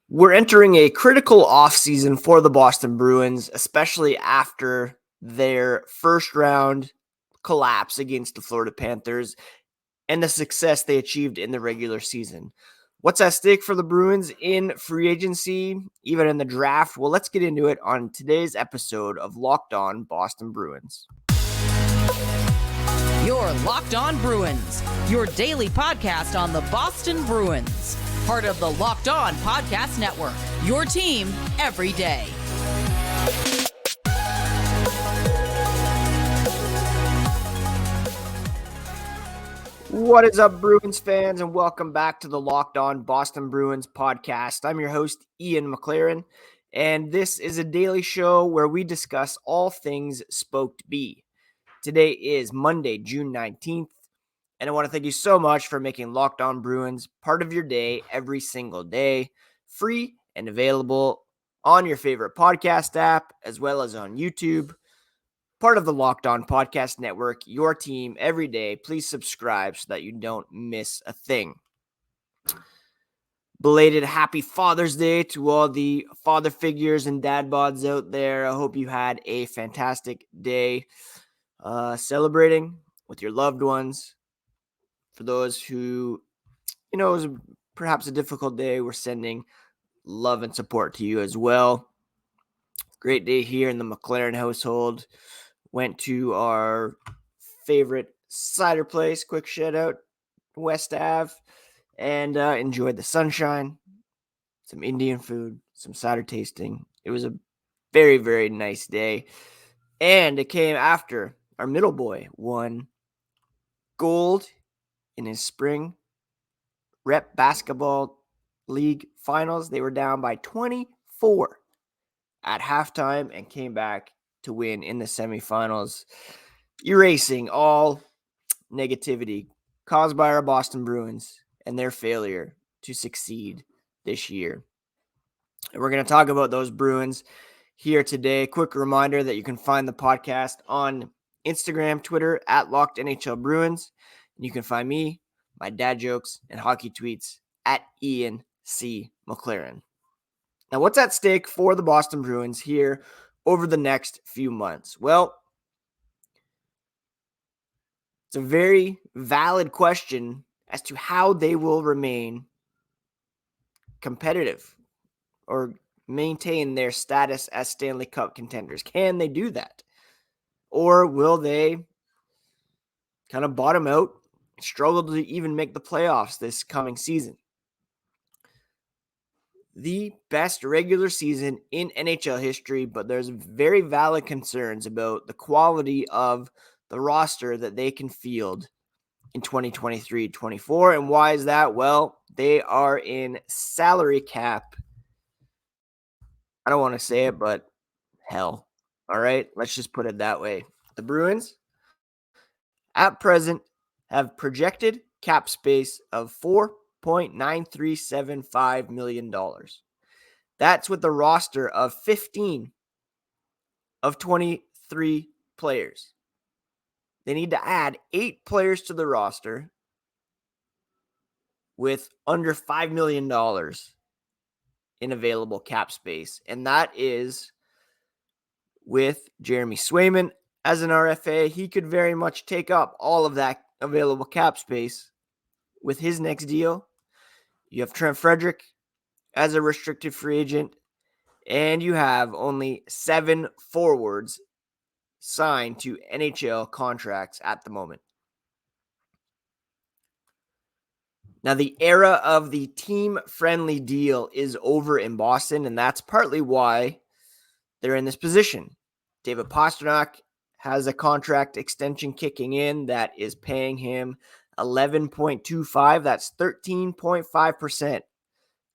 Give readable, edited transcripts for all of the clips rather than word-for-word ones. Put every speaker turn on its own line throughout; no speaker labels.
We're entering a critical offseason for the Boston Bruins, especially after their first round collapse against the Florida Panthers and the success they achieved in the regular season. What's at stake for the Bruins in free agency, even in the draft? Well, let's get into it on today's episode of Locked On Boston Bruins.
You're Locked On Bruins, your daily podcast on the Boston Bruins. Part of the Locked On Podcast Network, your team every day.
What is up, Bruins fans, and welcome back to the Locked On Boston Bruins podcast. I'm your host, Ian McLaren, and this is a daily show where we discuss all things Spoked B. Today is Monday, June 19th, and I want to thank you so much for making Locked On Bruins part of your day every single day, free and available on your favorite podcast app, as well as on YouTube. Part of the Locked On Podcast Network, your team every day. Please subscribe so that you don't miss a thing. Belated happy Father's Day to all the father figures and dad bods out there. I hope you had a fantastic day celebrating with your loved ones. For those who, it was perhaps a difficult day, we're sending love and support to you as well. Great day here in the McLaren household. Went to our favorite cider place, quick shout out, West Ave, and enjoyed the sunshine, some Indian food, some cider tasting. It was a very, very nice day. And it came after our middle boy won gold in his spring rep basketball league finals. They were down by 24 at halftime and came back to win in the semifinals, erasing all negativity caused by our Boston Bruins and their failure to succeed this year. And we're going to talk about those Bruins here today. Quick reminder that you can find the podcast on Instagram, Twitter at Locked NHL Bruins. And you can find me, my dad jokes, and hockey tweets at Ian C. McLaren. Now, what's at stake for the Boston Bruins here over the next few months? Well, it's a very valid question as to how they will remain competitive or maintain their status as Stanley Cup contenders. Can they do that? Or will they kind of bottom out, struggle to even make the playoffs this coming season? The best regular season in NHL history, but there's very valid concerns about the quality of the roster that they can field in 2023-24. And why is that? Well, they are in salary cap. I don't want to say it, but hell. All right, let's just put it that way. The Bruins, at present, have projected cap space of $4.9375 million. That's with a roster of 15 of 23 players. They need to add 8 players to the roster with under $5 million in available cap space. And that is with Jeremy Swayman as an RFA. He could very much take up all of that available cap space with his next deal. You have Trent Frederick as a restricted free agent, and you have only 7 forwards signed to NHL contracts at the moment. Now, the era of the team-friendly deal is over in Boston, and that's partly why they're in this position. David Pastrnak has a contract extension kicking in that is paying him $11.25. That's 13.5%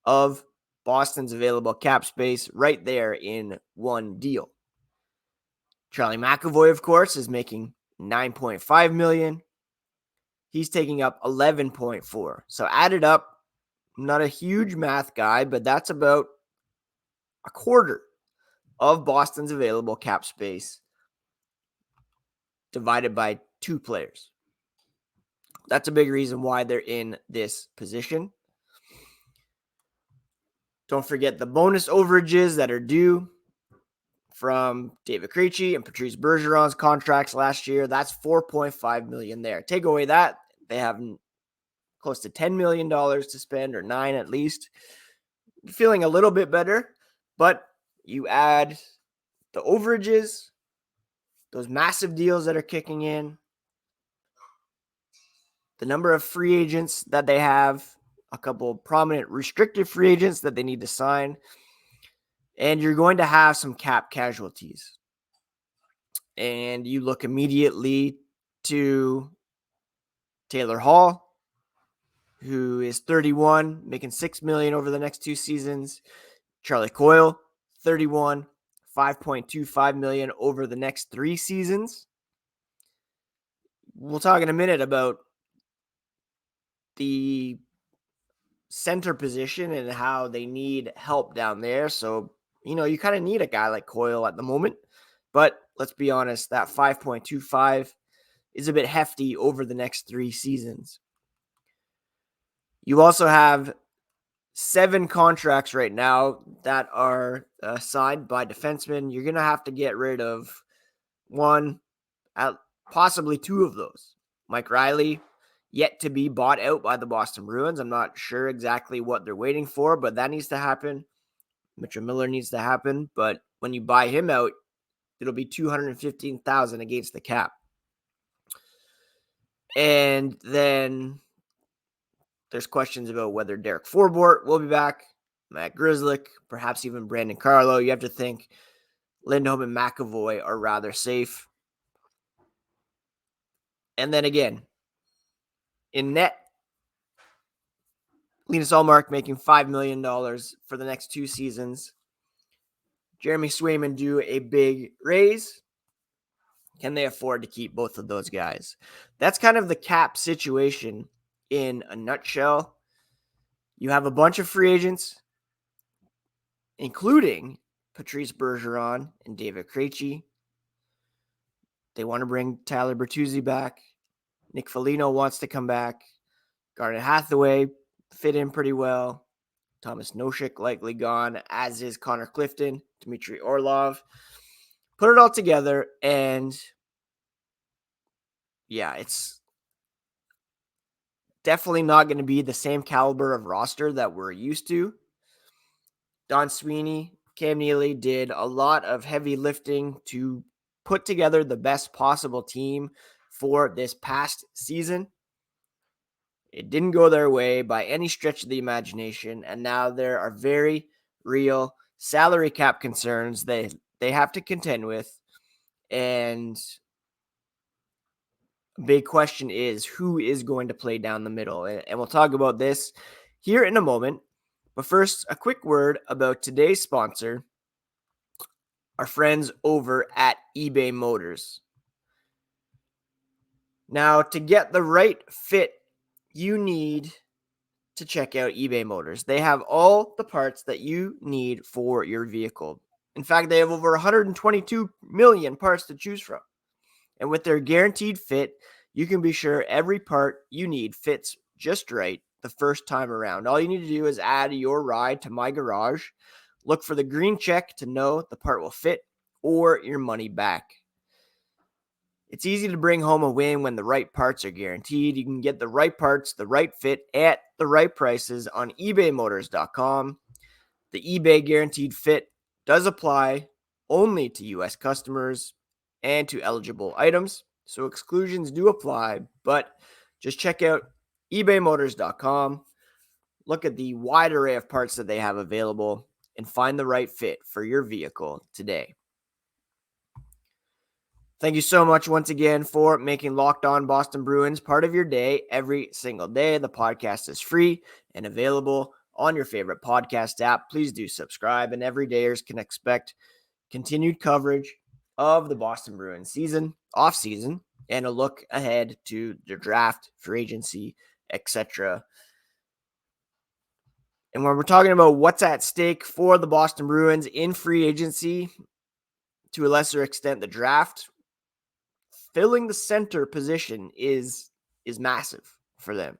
of Boston's available cap space right there in one deal. Charlie McAvoy, of course, is making $9.5 million. He's taking up 11.4. So added up, I'm not a huge math guy, but that's about a quarter of Boston's available cap space divided by 2 players. That's a big reason why they're in this position. Don't forget the bonus overages that are due from David Krejci and Patrice Bergeron's contracts last year. That's $4.5 million there. Take away that, they have close to $10 million to spend, or $9 million at least. Feeling a little bit better, but you add the overages, those massive deals that are kicking in, the number of free agents that they have, a couple of prominent restricted free agents that they need to sign, and you're going to have some cap casualties. And you look immediately to Taylor Hall, who is 31, making $6 million over the next 2 seasons. Charlie Coyle, 31, $5.25 million over the next 3 seasons. We'll talk in a minute about the center position and how they need help down there. So, you kind of need a guy like Coyle at the moment. But let's be honest, that 5.25 is a bit hefty over the next 3 seasons. You also have 7 contracts right now that are signed by defensemen. You're going to have to get rid of one, possibly 2 of those. Mike Riley, yet to be bought out by the Boston Bruins. I'm not sure exactly what they're waiting for, but that needs to happen. Mitchell Miller needs to happen, but when you buy him out, it'll be $215,000 against the cap. And then there's questions about whether Derek Forbort will be back, Matt Grzelcyk, perhaps even Brandon Carlo. You have to think Lindholm and McAvoy are rather safe. And then again, in net, Linus Ullmark making $5 million for the next 2 seasons. Jeremy Swayman due a big raise. Can they afford to keep both of those guys? That's kind of the cap situation in a nutshell. You have a bunch of free agents, including Patrice Bergeron and David Krejci. They want to bring Tyler Bertuzzi back. Nick Foligno wants to come back. Garnet Hathaway fit in pretty well. Thomas Nosek likely gone, as is Connor Clifton, Dmitry Orlov. Put it all together, and yeah, it's definitely not going to be the same caliber of roster that we're used to. Don Sweeney, Cam Neely did a lot of heavy lifting to put together the best possible team for this past season. It didn't go their way by any stretch of the imagination, and now there are very real salary cap concerns they have to contend with. And a big question is, who is going to play down the middle? And we'll talk about this here in a moment. But first, a quick word about today's sponsor, our friends over at eBay Motors. Now, to get the right fit, you need to check out eBay Motors. They have all the parts that you need for your vehicle. In fact, they have over 122 million parts to choose from. And with their guaranteed fit, you can be sure every part you need fits just right the first time around. All you need to do is add your ride to My Garage, look for the green check to know the part will fit, or your money back. It's easy to bring home a win when the right parts are guaranteed. You can get the right parts, the right fit, at the right prices on ebaymotors.com. The eBay guaranteed fit does apply only to U.S. customers and to eligible items, so exclusions do apply, but just check out ebaymotors.com. Look at the wide array of parts that they have available and find the right fit for your vehicle today. Thank you so much once again for making Locked On Boston Bruins part of your day every single day. The podcast is free and available on your favorite podcast app. Please do subscribe, and everydayers can expect continued coverage of the Boston Bruins season, off-season, and a look ahead to the draft, free agency, etc. And when we're talking about what's at stake for the Boston Bruins in free agency, to a lesser extent the draft, filling the center position is massive for them.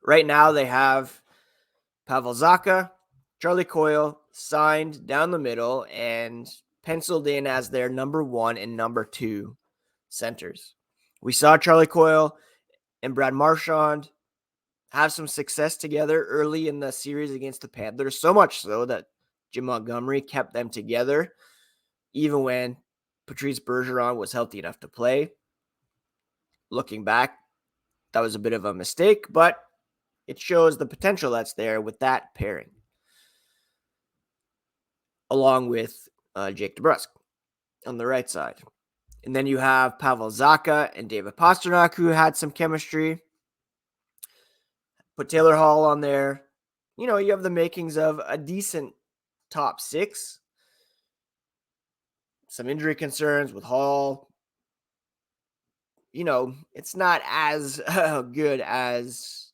Right now they have Pavel Zacha, Charlie Coyle signed down the middle and penciled in as their number 1 and number 2 centers. We saw Charlie Coyle and Brad Marchand have some success together early in the series against the Panthers, so much so that Jim Montgomery kept them together even when Patrice Bergeron was healthy enough to play. Looking back, that was a bit of a mistake, but it shows the potential that's there with that pairing, along with Jake DeBrusk on the right side. And then you have Pavel Zacha and David Pastrnak, who had some chemistry. Put Taylor Hall on there. You know, you have the makings of a decent top 6. Some injury concerns with Hall. You know, it's not as good as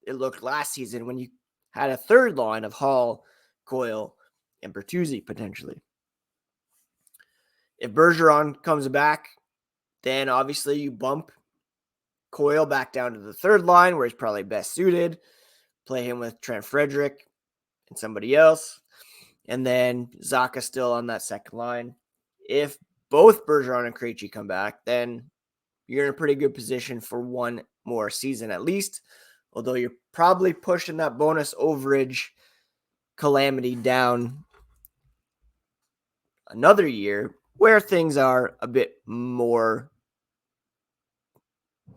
it looked last season when you had a third line of Hall, Coyle, and Bertuzzi potentially. If Bergeron comes back, then obviously you bump Coyle back down to the third line where he's probably best suited. Play him with Trent Frederic and somebody else. And then Zacha still on that second line. If both Bergeron and Krejci come back, then you're in a pretty good position for one more season at least. Although you're probably pushing that bonus overage calamity down another year where things are a bit more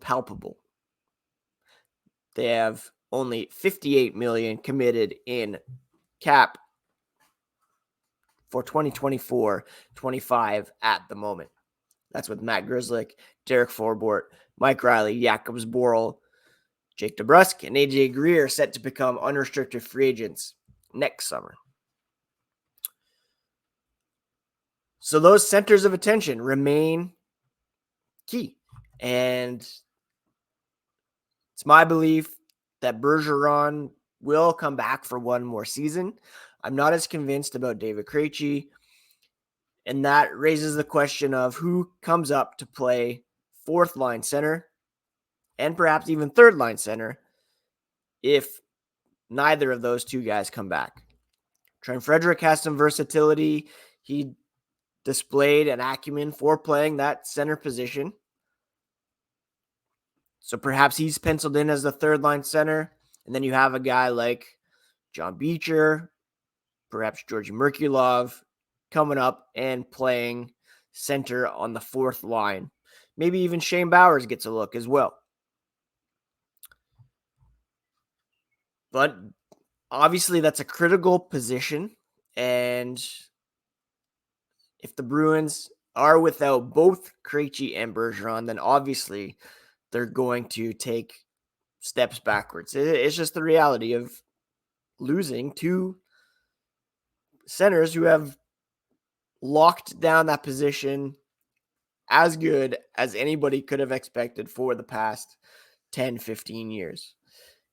palpable. They have only $58 million committed in cap for 2024-25 at the moment. That's with Matt Grzelcyk, Derek Forbort, Mike Riley, Jakub Zboril, Jake DeBrusk, and AJ Greer set to become unrestricted free agents next summer. So those centers of attention remain key. And it's my belief that Bergeron will come back for one more season. I'm not as convinced about David Krejci. And that raises the question of who comes up to play fourth line center and perhaps even third line center if neither of those two guys come back. Trent Frederic has some versatility. He displayed an acumen for playing that center position. So perhaps he's penciled in as the third line center. And then you have a guy like John Beecher, perhaps Georgi Merkulov coming up and playing center on the fourth line. Maybe even Shane Bowers gets a look as well. But obviously that's a critical position. And if the Bruins are without both Krejci and Bergeron, then obviously they're going to take steps backwards. It's just the reality of losing two centers who have locked down that position as good as anybody could have expected for the past 10, 15 years.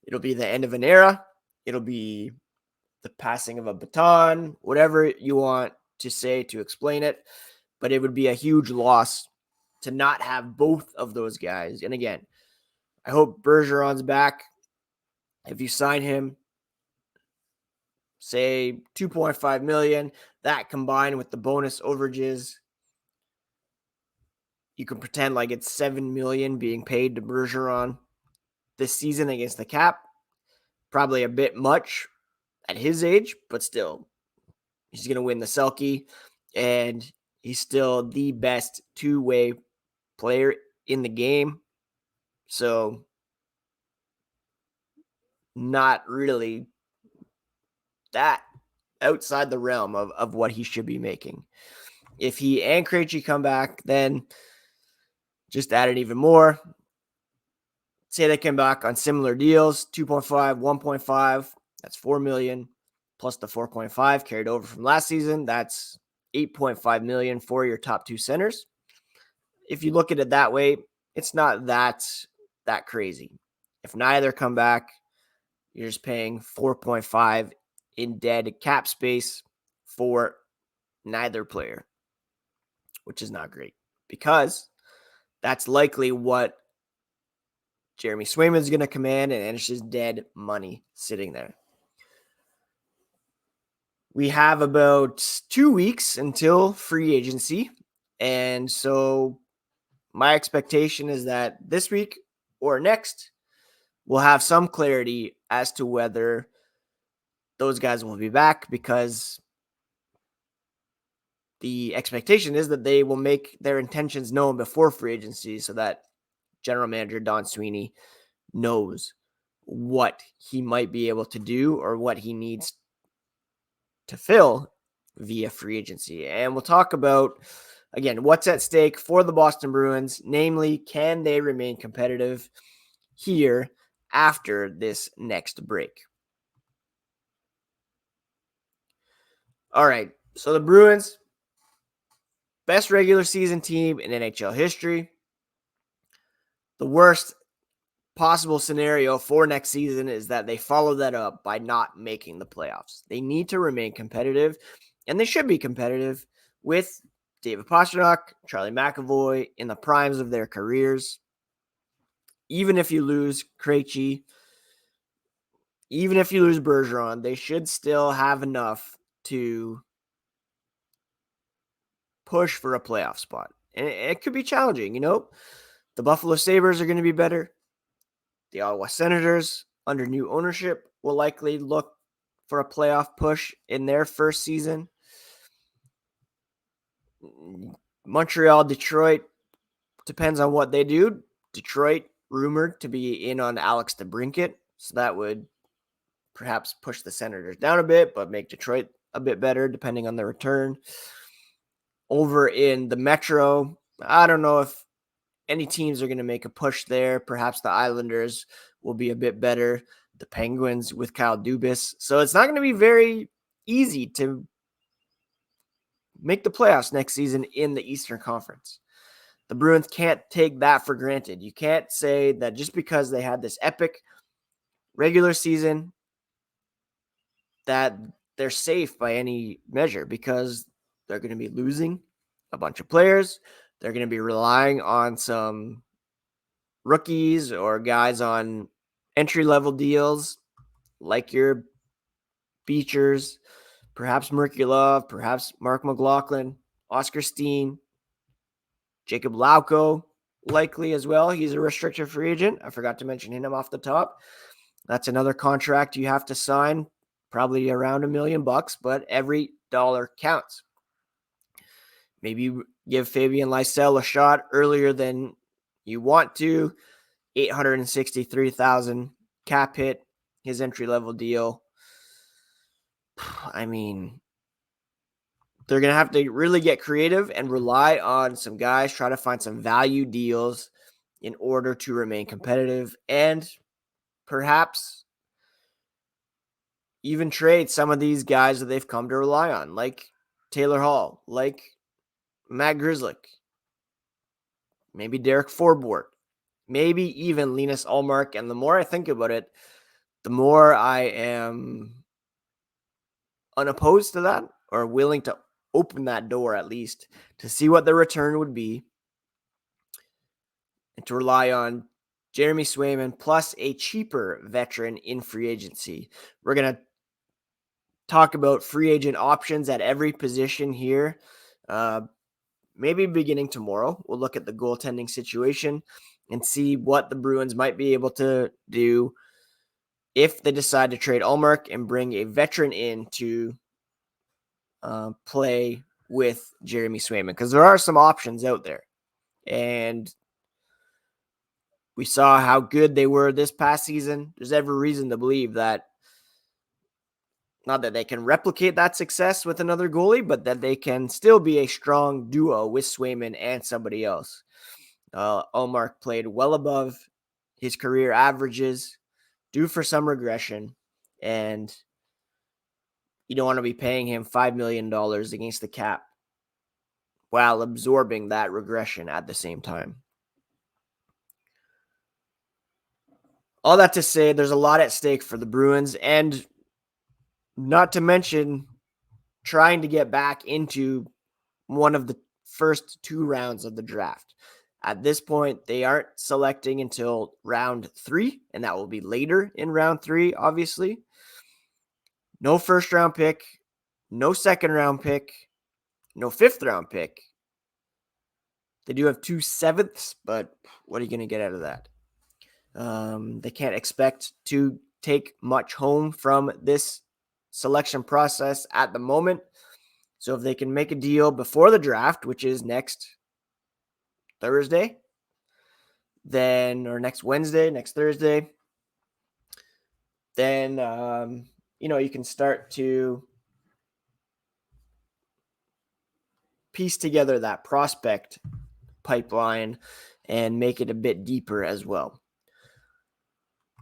It'll be the end of an era. It'll be the passing of a baton, whatever you want to say to explain it. But it would be a huge loss to not have both of those guys. And again, I hope Bergeron's back. If you sign him, say $2.5 million, that combined with the bonus overages, you can pretend like it's $7 million being paid to Bergeron this season against the cap. Probably a bit much at his age, but still, he's going to win the Selke, and he's still the best two-way player in the game. So, not really that outside the realm of what he should be making. If he and Krejci come back, then just add it even more. Say they come back on similar deals, 2.5, 1.5, that's $4 million, plus the 4.5 carried over from last season. That's $8.5 million for your top two centers. If you look at it that way, it's not that crazy. If neither come back, you're just paying 4.5 in dead cap space for neither player, which is not great because that's likely what Jeremy Swayman's going to command, and it's just dead money sitting there. We have about 2 weeks until free agency. And so my expectation is that this week or next, we'll have some clarity as to whether those guys will be back, because the expectation is that they will make their intentions known before free agency so that general manager Don Sweeney knows what he might be able to do or what he needs to fill via free agency. And we'll talk about, again, what's at stake for the Boston Bruins, namely, can they remain competitive here after this next break? All right, so the Bruins, best regular season team in NHL history. The worst possible scenario for next season is that they follow that up by not making the playoffs. They need to remain competitive, and they should be competitive with David Pastrnak, Charlie McAvoy in the primes of their careers. Even if you lose Krejci, even if you lose Bergeron, they should still have enough to push for a playoff spot. And it could be challenging, The Buffalo Sabres are going to be better. The Ottawa Senators, under new ownership, will likely look for a playoff push in their first season. Montreal, Detroit, depends on what they do. Detroit, rumored to be in on Alex DeBrincat, so that would perhaps push the Senators down a bit, but make Detroit a bit better, depending on the return. Over in the Metro, I don't know if any teams are going to make a push there. Perhaps the Islanders will be a bit better. The Penguins with Kyle Dubas. So it's not going to be very easy to make the playoffs next season in the Eastern Conference. The Bruins can't take that for granted. You can't say that just because they had this epic regular season that they're safe by any measure, because they're going to be losing a bunch of players. They're going to be relying on some rookies or guys on entry-level deals like your Beechers, perhaps Merkulov, perhaps Mark McLaughlin, Oscar Steen, Jacob Lauko, likely as well. He's a restricted free agent. I forgot to mention him off the top. That's another contract you have to sign, probably around $1 million, but every dollar counts. Maybe give Fabian Lysell a shot earlier than you want to. $863,000 cap hit, his entry-level deal. I mean, they're going to have to really get creative and rely on some guys, try to find some value deals in order to remain competitive, and perhaps even trade some of these guys that they've come to rely on, like Taylor Hall, like Matt Grzelcyk, maybe Derek Forbort, maybe even Linus Ullmark. And the more I think about it, the more I am unopposed to that, or willing to open that door at least to see what the return would be, and to rely on Jeremy Swayman plus a cheaper veteran in free agency. We're going to talk about free agent options at every position here. Maybe beginning tomorrow, we'll look at the goaltending situation and see what the Bruins might be able to do if they decide to trade Ullmark and bring a veteran in to play with Jeremy Swayman, because there are some options out there. And we saw how good they were this past season. There's every reason to believe that, not that they can replicate that success with another goalie, but that they can still be a strong duo with Swayman and somebody else. Ullmark played well above his career averages, due for some regression, and you don't want to be paying him $5 million against the cap while absorbing that regression at the same time. All that to say, there's a lot at stake for the Bruins, and not to mention trying to get back into one of the first 2 rounds of the draft. At this point, they aren't selecting until round 3, and that will be later in round 3, obviously. No first round pick, no second-round pick, no fifth-round pick. They do have 2 sevenths, but what are you going to get out of that? They can't expect to take much home from this selection process at the moment. So if they can make a deal before the draft, which is next Thursday, or next Wednesday, next Thursday, then, you can start to piece together that prospect pipeline and make it a bit deeper as well.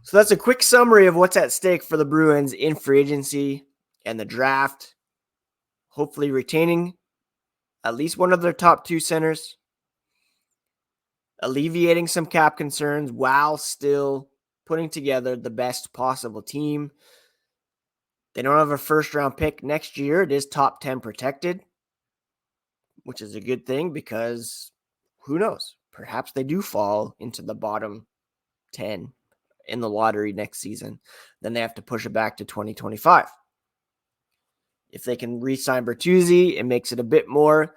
So that's a quick summary of what's at stake for the Bruins in free agency and the draft. Hopefully retaining at least one of their top 2 centers, alleviating some cap concerns while still putting together the best possible team. They don't have a first-round pick next year. It is top 10 protected, which is a good thing because who knows? Perhaps they do fall into the bottom 10 in the lottery next season. Then they have to push it back to 2025. If they can re-sign Bertuzzi, it makes it a bit more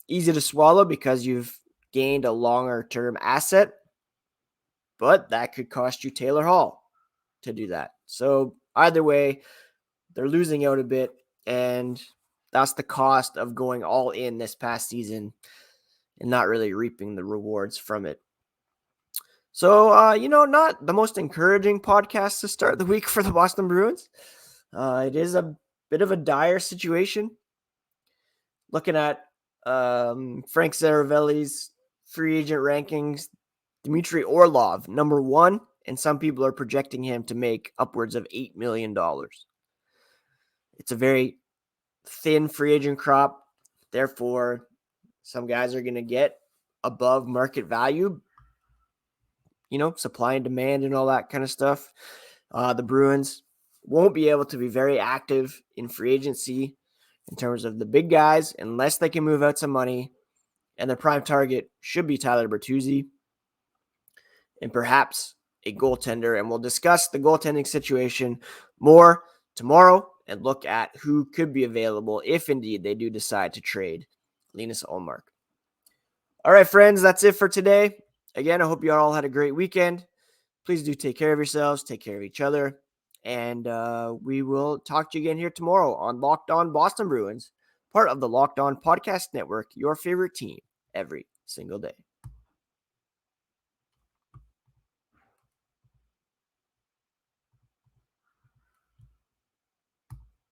easy to swallow because you've gained a longer-term asset. But that could cost you Taylor Hall to do that. So either way, they're losing out a bit, and that's the cost of going all in this past season and not really reaping the rewards from it. So, not the most encouraging podcast to start the week for the Boston Bruins. It is a bit of a dire situation. Looking at Frank Zaravelli's free agent rankings, Dmitry Orlov, number 1, and some people are projecting him to make upwards of $8 million. It's a very thin free agent crop. Therefore, some guys are going to get above market value, supply and demand and all that kind of stuff. The Bruins won't be able to be very active in free agency in terms of the big guys unless they can move out some money. And their prime target should be Tyler Bertuzzi and perhaps a goaltender. And we'll discuss the goaltending situation more tomorrow and look at who could be available if indeed they do decide to trade Linus Ullmark. All right, friends, that's it for today. Again, I hope you all had a great weekend. Please do take care of yourselves, take care of each other, and we will talk to you again here tomorrow on Locked On Boston Bruins, part of the Locked On Podcast Network, your favorite team every single day.